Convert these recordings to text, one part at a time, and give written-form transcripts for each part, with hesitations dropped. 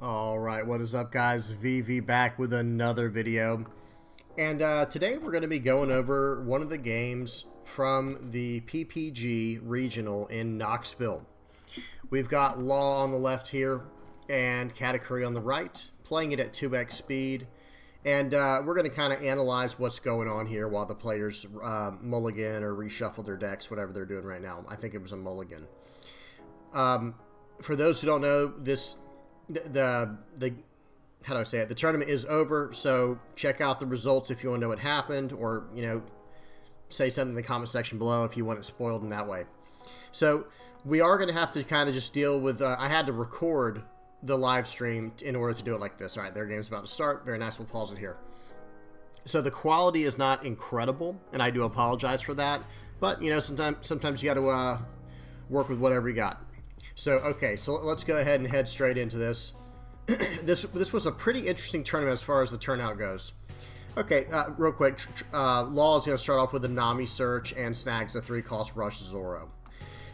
Alright, what is up guys? VV back with another video. And today we're going to be going over one of the games from the PPG Regional in Knoxville. We've got Law on the left here and Katakuri on the right, playing it at 2x speed. And we're going to kind of analyze what's going on here while the players mulligan or reshuffle their decks, whatever they're doing right now. I think it was a mulligan. For those who don't know, the how do I say it? The tournament is over, so check out the results if you want to know what happened, or say something in the comment section below if you want it spoiled in that way. So we are going to have to kind of just deal with. I had to record the live stream in order to do it like this. All right, their game's about to start. Very nice. We'll pause it here. So the quality is not incredible, and I do apologize for that. But sometimes you got to work with whatever you got. So, okay, so let's go ahead and head straight into this. This was a pretty interesting tournament as far as the turnout goes. Okay, real quick, Law is going to start off with a Nami search and snags a 3-cost Rush Zoro.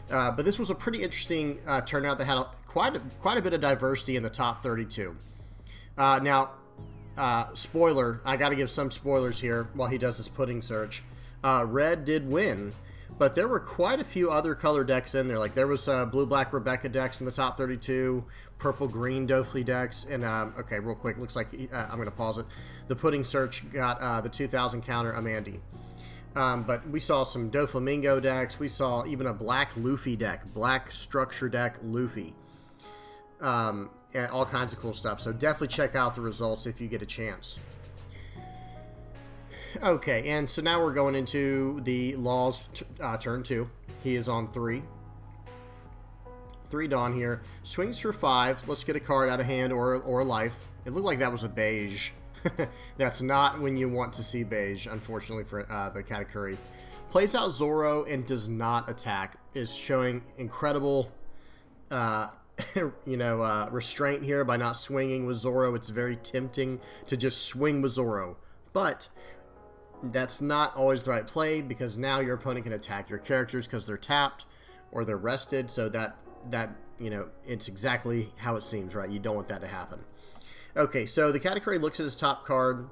But this was a pretty interesting turnout that had quite a bit of diversity in the top 32. Now, spoiler, I got to give some spoilers here while he does this pudding search. Red did win. But there were quite a few other color decks in there. Like there was blue-black Rebecca decks in the top 32, purple-green Dofley decks, and okay, real quick, looks like I'm going to pause it. The pudding search got the 2000 counter Amandi. But we saw some Doflamingo decks. We saw even a black Luffy deck, black structure deck Luffy, and all kinds of cool stuff. So definitely check out the results if you get a chance. Okay, and so now we're going into the Law's turn 2. He is on 3. 3 Dawn here. Swings for 5. Let's get a card out of hand or a life. It looked like that was a beige. That's not when you want to see beige, unfortunately, for the Katakuri. Plays out Zoro and does not attack. Is showing incredible, restraint here by not swinging with Zoro. It's very tempting to just swing with Zoro. But that's not always the right play, because now your opponent can attack your characters because they're tapped or they're rested. So that it's exactly how it seems, right? You don't want that to happen. Okay, so the Katakuri looks at his top card,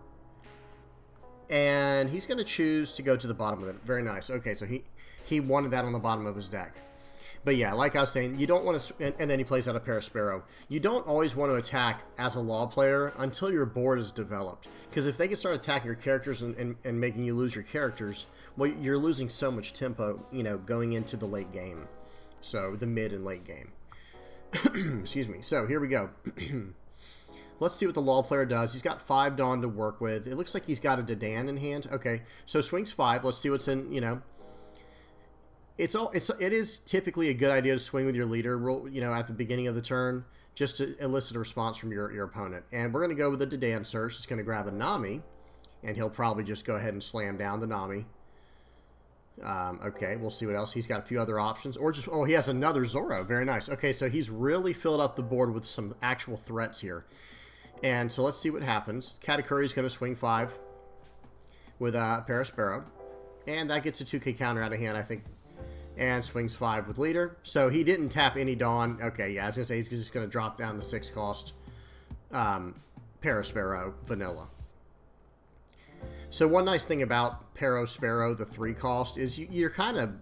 and he's going to choose to go to the bottom of it. Very nice. Okay, so he wanted that on the bottom of his deck. But yeah, like I was saying, you don't want to, and then he plays out a Parasparrow. You don't always want to attack as a Law player until your board is developed. Because if they can start attacking your characters and making you lose your characters, well, you're losing so much tempo, going into the late game. So, the mid and late game. Excuse me. So, here we go. Let's see what the Law player does. He's got 5 Dawn to work with. It looks like he's got a Dadan in hand. Okay, so swings 5. Let's see what's in, It is typically a good idea to swing with your leader, at the beginning of the turn, just to elicit a response from your opponent. And we're going to go with the Dadan search. It's going to grab a Nami, and he'll probably just go ahead and slam down the Nami. Okay, we'll see what else. He's got a few other options. Or just, he has another Zoro. Very nice. Okay, so he's really filled up the board with some actual threats here. And so let's see what happens. Katakuri is going to swing 5 with Parasparrow. And that gets a 2K counter out of hand, I think. And swings 5 with leader. So he didn't tap any Dawn. Okay, yeah, I was going to say he's just going to drop down the 6-cost Parasparrow vanilla. So one nice thing about Parasparrow, the 3-cost, is you're kind of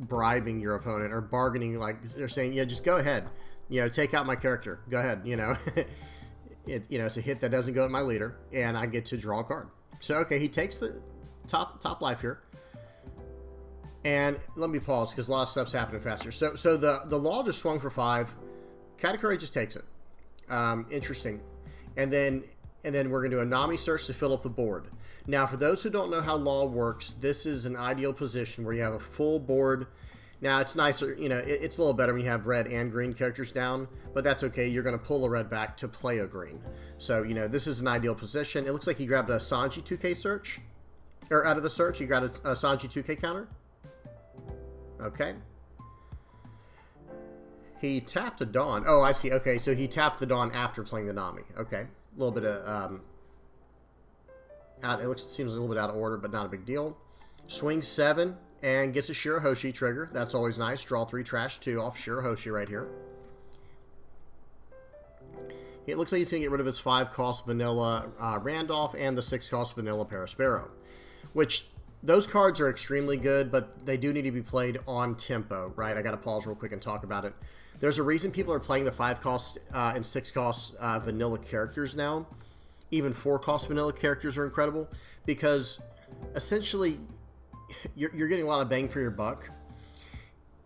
bribing your opponent or bargaining. Like they're saying, yeah, just go ahead. Take out my character. Go ahead. It's a hit that doesn't go to my leader, and I get to draw a card. So, okay, he takes the top life here. And let me pause because a lot of stuff's happening faster. So the Law just swung for 5. Katakuri just takes it. Interesting. And then we're going to do a Nami search to fill up the board. Now, for those who don't know how Law works, this is an ideal position where you have a full board. Now, it's nicer, it's a little better when you have red and green characters down, but that's okay. You're going to pull a red back to play a green. So, this is an ideal position. It looks like he grabbed a Sanji 2K search. Or out of the search, he grabbed a Sanji 2K counter. Okay. He tapped a Dawn. Oh, I see. Okay, so he tapped the Dawn after playing the Nami. Okay. A little bit of, it seems a little bit out of order, but not a big deal. Swings 7 and gets a Shirahoshi trigger. That's always nice. Draw 3, trash 2 off Shirahoshi right here. It looks like he's going to get rid of his 5-cost vanilla Randolph and the 6-cost vanilla Parasparrow, which those cards are extremely good, but they do need to be played on tempo, right? I got to pause real quick and talk about it. There's a reason people are playing the 5-cost and 6-cost vanilla characters now. Even 4-cost vanilla characters are incredible because essentially you're getting a lot of bang for your buck.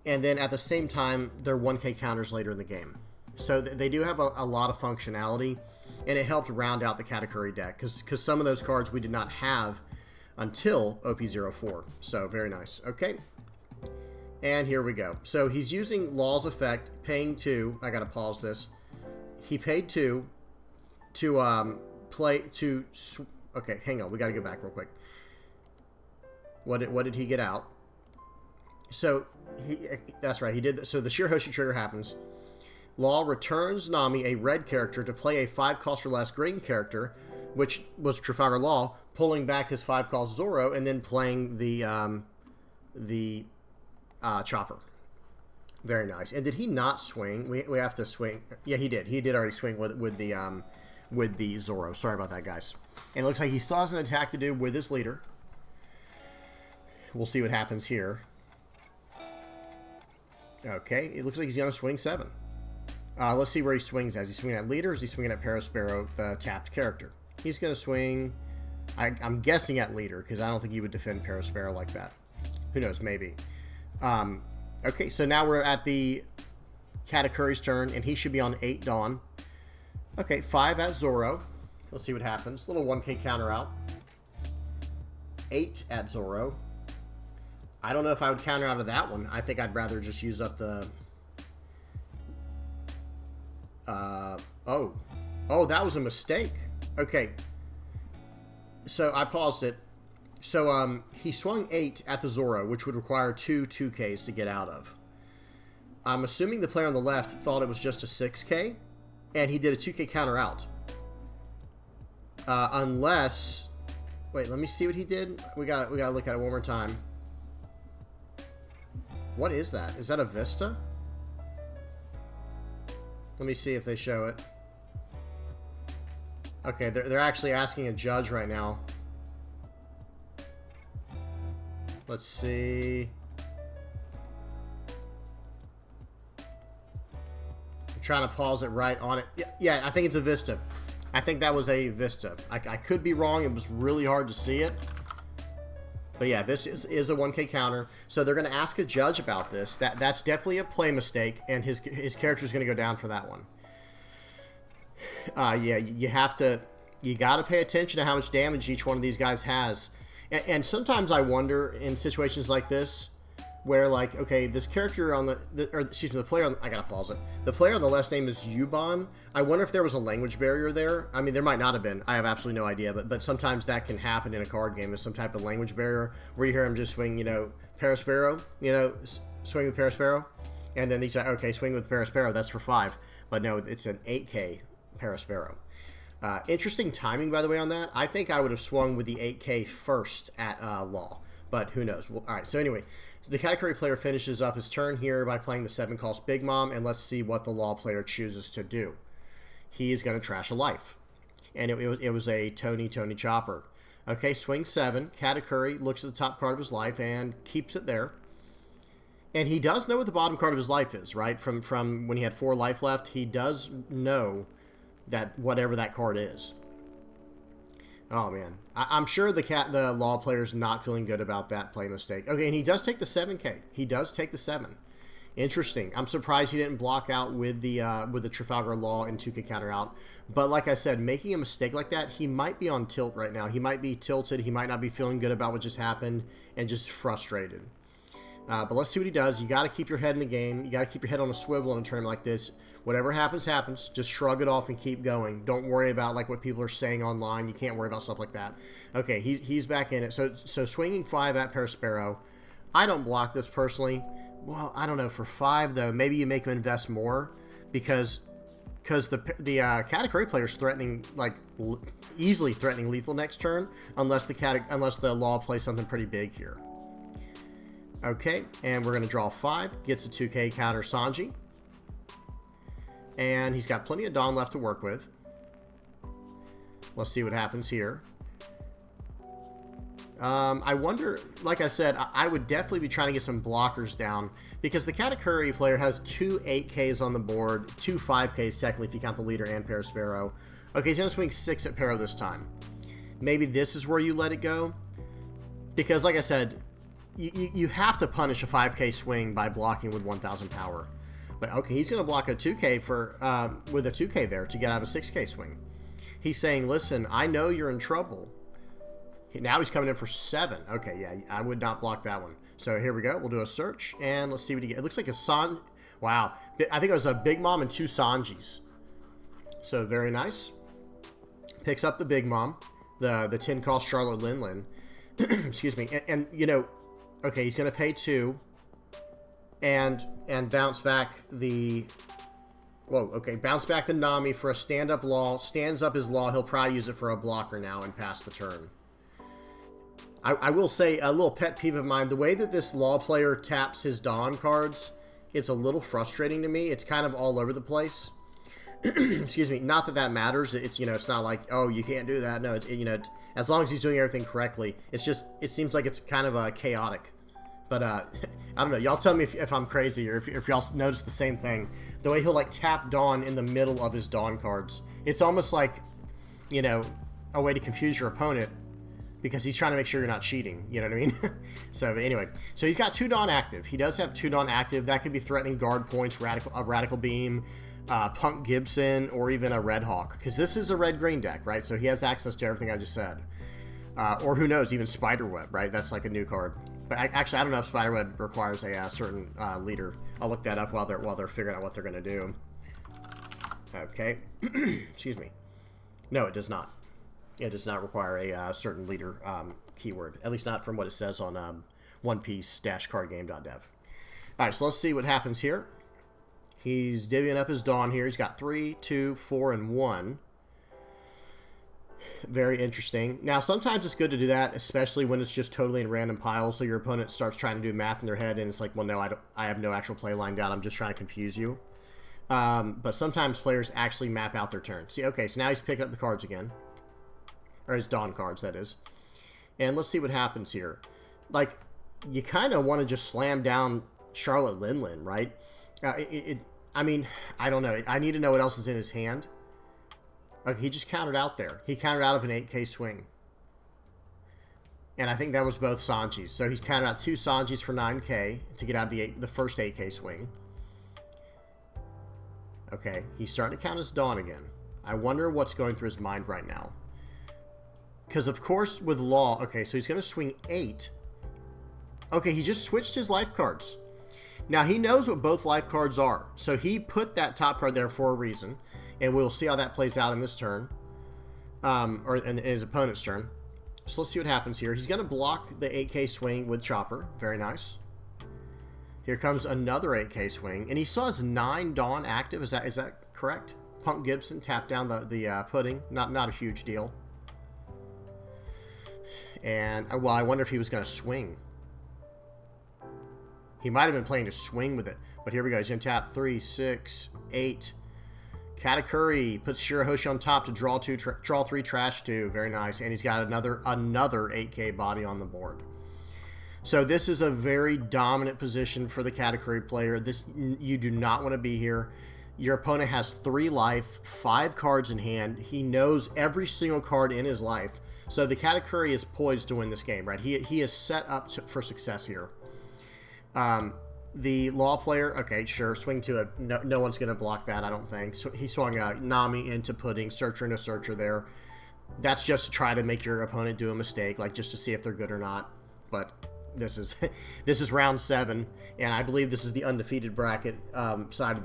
And then at the same time, they're 1K counters later in the game. So they do have a lot of functionality, and it helped round out the Katakuri deck because some of those cards we did not have until OP-04. So very nice. Okay. And here we go. So he's using Law's Effect, paying 2. I got to pause this. He paid 2 to play to... Okay, hang on. We got to go back real quick. What did he get out? So, that's right. He did... So the Shirahoshi trigger happens. Law returns Nami, a red character, to play a 5-cost or less green character, which was Trafalgar Law, pulling back his 5-cost Zoro, and then playing the Chopper. Very nice. And did he not swing? We have to swing. Yeah, he did. He did already swing with the Zoro. Sorry about that, guys. And it looks like he still has an attack to do with his leader. We'll see what happens here. Okay, it looks like he's going to swing 7. Let's see where he swings as. Is he swinging at leader or is he swinging at Parasparrow, the tapped character? He's going to swing, I'm guessing at leader, because I don't think he would defend Parasparrow like that. Who knows, maybe. Okay, so now we're at the Katakuri's turn, and he should be on 8 Dawn. Okay, 5 at Zoro. Let's see what happens. Little 1K counter out. 8 at Zoro. I don't know if I would counter out of that one. I think I'd rather just use up the... Oh, that was a mistake. Okay. So I paused it. So he swung 8 at the Zoro, which would require 2 2Ks to get out of. I'm assuming the player on the left thought it was just a 6K, and he did a 2K counter out. Unless... Wait, let me see what he did. We gotta look at it one more time. What is that? Is that a Vista? Let me see if they show it. Okay, they're actually asking a judge right now. Let's see. I'm trying to pause it right on it. Yeah, I think it's a Vista. I think that was a Vista. I could be wrong. It was really hard to see it. But yeah, this is a 1K counter. So they're going to ask a judge about this. That's definitely a play mistake, and his character is going to go down for that one. Yeah, you got to pay attention to how much damage each one of these guys has. And sometimes I wonder in situations like this, where like, okay, this character on the player on, I gotta pause it. The player on the left's name is Yuban. I wonder if there was a language barrier there. I mean, there might not have been. I have absolutely no idea, but sometimes that can happen in a card game. Is some type of language barrier where you hear him just swing, Parasparrow, swing with Parasparrow, and then he say, okay, swing with Parasparrow, that's for 5. But no, it's an 8K Parasparrow. Interesting timing, by the way, on that. I think I would have swung with the 8K first at Law, but who knows? Well, all right, so anyway, the Katakuri player finishes up his turn here by playing the 7-cost Big Mom, and let's see what the Law player chooses to do. He is going to trash a life, and it was a Tony Chopper. Okay, swing 7. Katakuri looks at the top card of his life and keeps it there. And he does know what the bottom card of his life is, right? From when he had 4 life left, he does know that whatever that card is. Oh man, I'm sure the Law player's not feeling good about that play mistake. Okay, and he does take the 7K. He does take the 7. Interesting. I'm surprised he didn't block out with the Trafalgar Law and 2K counter out. But like I said, making a mistake like that, he might be on tilt right now. He might be tilted. He might not be feeling good about what just happened and just frustrated. But let's see what he does. You got to keep your head in the game. You got to keep your head on a swivel in a tournament like this. Whatever happens, happens. Just shrug it off and keep going. Don't worry about like what people are saying online. You can't worry about stuff like that. Okay, he's back in it. So swinging 5 at Parasparrow. I don't block this personally. Well, I don't know. For 5 though, maybe you make him invest more because the Katakuri player is threatening, like easily threatening lethal next turn unless the Law plays something pretty big here. Okay, and we're going to draw 5. Gets a 2K counter Sanji. And he's got plenty of Dawn left to work with. Let's see what happens here. I wonder, like I said, I would definitely be trying to get some blockers down because the Katakuri player has 2 8Ks on the board, 2 5Ks technically if you count the leader and Parasparrow. Okay, he's going to swing 6 at Paro this time. Maybe this is where you let it go because, like I said, you have to punish a 5K swing by blocking with 1000 power. But okay, he's going to block a 2K with a 2K there to get out a 6K swing. He's saying, listen, I know you're in trouble. Now he's coming in for 7. Okay, yeah, I would not block that one. So here we go. We'll do a search, and let's see what he gets. It looks like a San... Wow. I think it was a Big Mom and 2 Sanjis. So very nice. Picks up the Big Mom, the 10 cost Charlotte Lin. Excuse me. And, you know, okay, he's going to pay 2 and bounce back the... Whoa, okay, bounce back the Nami for a stand-up law. Stands up his law. He'll probably use it for a blocker now and pass the turn. I will say, a little pet peeve of mine, the way that this Law player taps his Dawn cards, it's a little frustrating to me. It's kind of all over the place. Excuse me. Not that matters. It's, you know, it's not like, oh, you can't do that. No, you know, as long as he's doing everything correctly. It's just, it seems like it's kind of chaotic. But, I don't know. Y'all tell me if I'm crazy or if y'all notice the same thing. The way he'll, like, tap Dawn in the middle of his Dawn cards. It's almost like, you know, a way to confuse your opponent. Because he's trying to make sure you're not cheating. You know what I mean? So anyway. So he's got 2 Dawn active. He does have 2 Dawn active. That could be threatening guard points, a Radical Beam, Punk Gibson, or even a Red Hawk. Because this is a red-green deck, right? So he has access to everything I just said. Or who knows, even Spiderweb, right? That's like a new card. But actually, I don't know if Spiderweb requires a certain leader. I'll look that up while they're figuring out what they're going to do. Okay. Excuse me. No, it does not. It does not require a certain leader keyword, at least not from what it says on onepiece-cardgame.dev. All right, so let's see what happens here. He's divvying up his Dawn here. He's got 3, 2, 4, and 1. Very interesting. Now, sometimes it's good to do that, especially when it's just totally in random piles, so your opponent starts trying to do math in their head, and it's like, well, no, I have no actual play line down. I'm just trying to confuse you. But sometimes players actually map out their turn. See, okay, so now he's picking up the cards again. Or his Dawn cards, that is. And let's see what happens here. Like, you kind of want to just slam down Charlotte Lin, right? I mean, I don't know. I need to know what else is in his hand. Okay, he just countered out there. He countered out of an 8K swing. And I think that was both Sanjis. So he's countered out 2 Sanjis for 9K to get out of the first 8K swing. Okay, he's starting to count his Dawn again. I wonder what's going through his mind right now. Because, of course, with Law... Okay, so he's going to swing 8. Okay, he just switched his life cards. Now, he knows what both life cards are. So he put that top card there for a reason. And we'll see how that plays out in this turn. Or in his opponent's turn. So let's see what happens here. He's going to block the 8K swing with Chopper. Very nice. Here comes another 8K swing. And he still has 9 Dawn active. Is that correct? Punk Gibson tapped down the pudding. Not a huge deal. And, well, I wonder if he was going to swing. He might have been playing to swing with it. But here we go. He's going to tap 3, 6, 8. Katakuri puts Shirahoshi on top to draw 3, trash 2. Very nice. And he's got another 8K body on the board. So this is a very dominant position for the Katakuri player. You do not want to be here. Your opponent has 3 life, 5 cards in hand. He knows every single card in his life. So the Katakuri is poised to win this game, right? He is set up for success here. The Law player, okay, sure, swing to a... No one's going to block that, I don't think. So he swung a Nami into Pudding, Searcher into Searcher there. That's just to try to make your opponent do a mistake, like just to see if they're good or not. But this is round 7, and I believe this is the undefeated bracket side of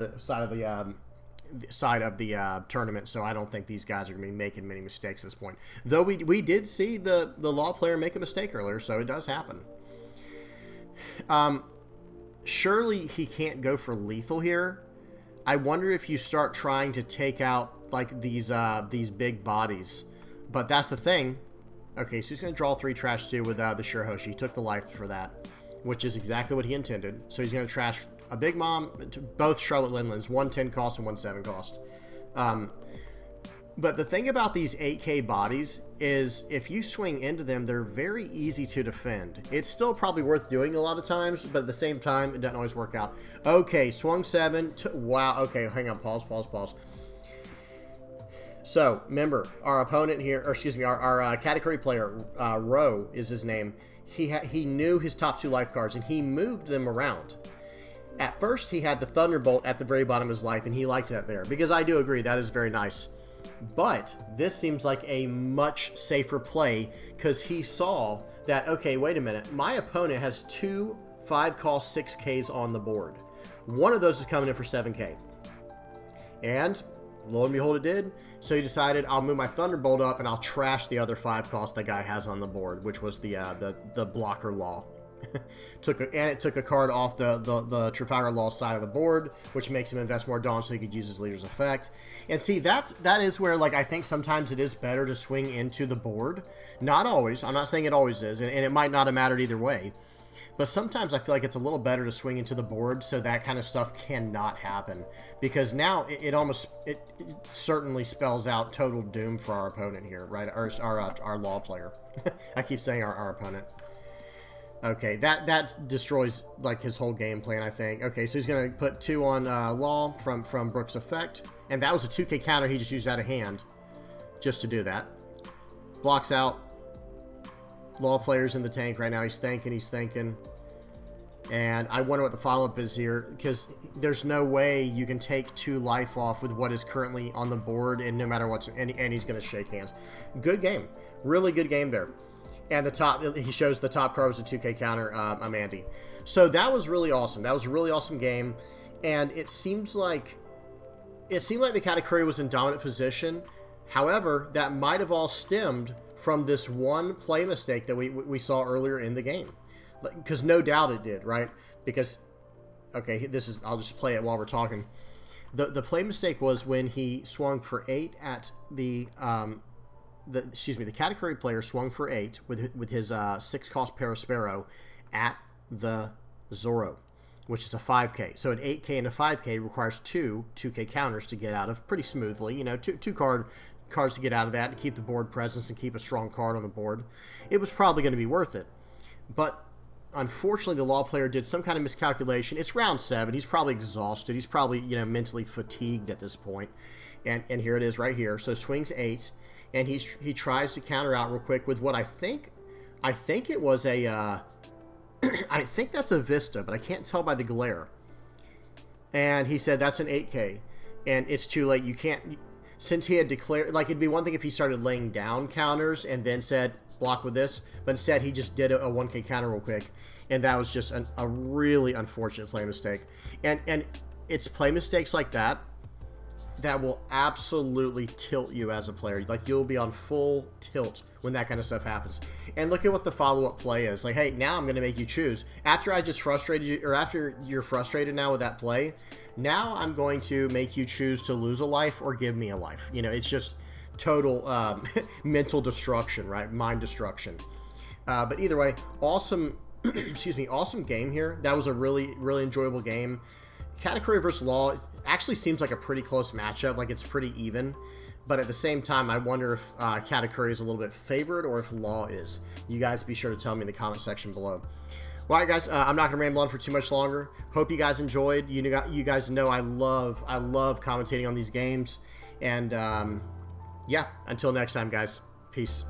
the tournament, so I don't think these guys are going to be making many mistakes at this point. Though we did see the Law player make a mistake earlier, so it does happen. Surely he can't go for lethal here. I wonder if you start trying to take out like these big bodies, but that's the thing. Okay, so he's going to draw 3 trash 2 with the Shirahoshi. He took the life for that, which is exactly what he intended. So he's going to trash a Big Mom, both Charlotte Linlands, one 10 cost and one 7 cost. But the thing about these 8K bodies is if you swing into them, they're very easy to defend. It's still probably worth doing a lot of times, but at the same time, it doesn't always work out. Okay, swung 7. Wow. Okay, hang on. Pause. So, remember, our opponent here, or excuse me, our Katakuri player, Ro is his name. He knew his top 2 life cards, and he moved them around. At first, he had the Thunderbolt at the very bottom of his life, and he liked that there, because I do agree, that is very nice. But this seems like a much safer play, because he saw that, okay, wait a minute, my opponent has 2 5-cost 6Ks on the board. One of those is coming in for 7K. And lo and behold, it did. So he decided, I'll move my Thunderbolt up and I'll trash the other 5 cost the guy has on the board, which was the blocker Law. It took a card off the Trafalgar Law side of the board, which makes him invest more Dawn so he could use his leader's effect. And see, that is where, like, I think sometimes it is better to swing into the board. Not always. I'm not saying it always is, and it might not have mattered either way. But sometimes I feel like it's a little better to swing into the board so that kind of stuff cannot happen. Because now it certainly spells out total doom for our opponent here, right? Our Law player. I keep saying our opponent. Okay, that destroys, like, his whole game plan, I think. Okay, so he's going to put 2 on Law from Brooks' effect. And that was a 2K counter he just used out of hand just to do that. Blocks out. Law player's in the tank right now. He's thinking. And I wonder what the follow-up is here, because there's no way you can take 2 life off with what is currently on the board, and no matter what's... And he's going to shake hands. Good game. Really good game there. And he shows the top card was a 2K counter, Amandi. So that was really awesome. That was a really awesome game. And it seemed like the Katakuri was in dominant position. However, that might have all stemmed from this one play mistake that we saw earlier in the game. Because no doubt it did, right? Because, okay, I'll just play it while we're talking. The play mistake was when he swung for 8 at the Katakuri player swung for 8 with his 6-cost Parasparrow at the Zoro, which is a 5K. So an 8K and a 5K requires 2 2K counters to get out of pretty smoothly. You know, two cards to get out of that, to keep the board presence and keep a strong card on the board. It was probably going to be worth it. But unfortunately, the Law player did some kind of miscalculation. It's round 7. He's probably exhausted. He's probably, mentally fatigued at this point. And here it is right here. So swings 8. And he tries to counter out real quick with what I think it was a, I think that's a Vista, but I can't tell by the glare. And he said, that's an 8K. And it's too late. You can't, since he had declared, like, it'd be one thing if he started laying down counters and then said, block with this. But instead, he just did a 1K counter real quick. And that was just a really unfortunate play mistake. And it's play mistakes like that will absolutely tilt you as a player. Like, you'll be on full tilt when that kind of stuff happens. And look at what the follow-up play is. Like, hey, now I'm going to make you choose. After I just frustrated you, or after you're frustrated now with that play, now I'm going to make you choose to lose a life or give me a life. It's just total mental destruction, right? Mind destruction. But either way, awesome, awesome game here. That was a really, really enjoyable game. Katakuri versus Law actually seems like a pretty close matchup. Like, it's pretty even. But at the same time, I wonder if Katakuri is a little bit favored or if Law is. You guys be sure to tell me in the comment section below. Well, all right, guys, I'm not going to ramble on for too much longer. Hope you guys enjoyed. You guys know I love commentating on these games. And, yeah, until next time, guys. Peace.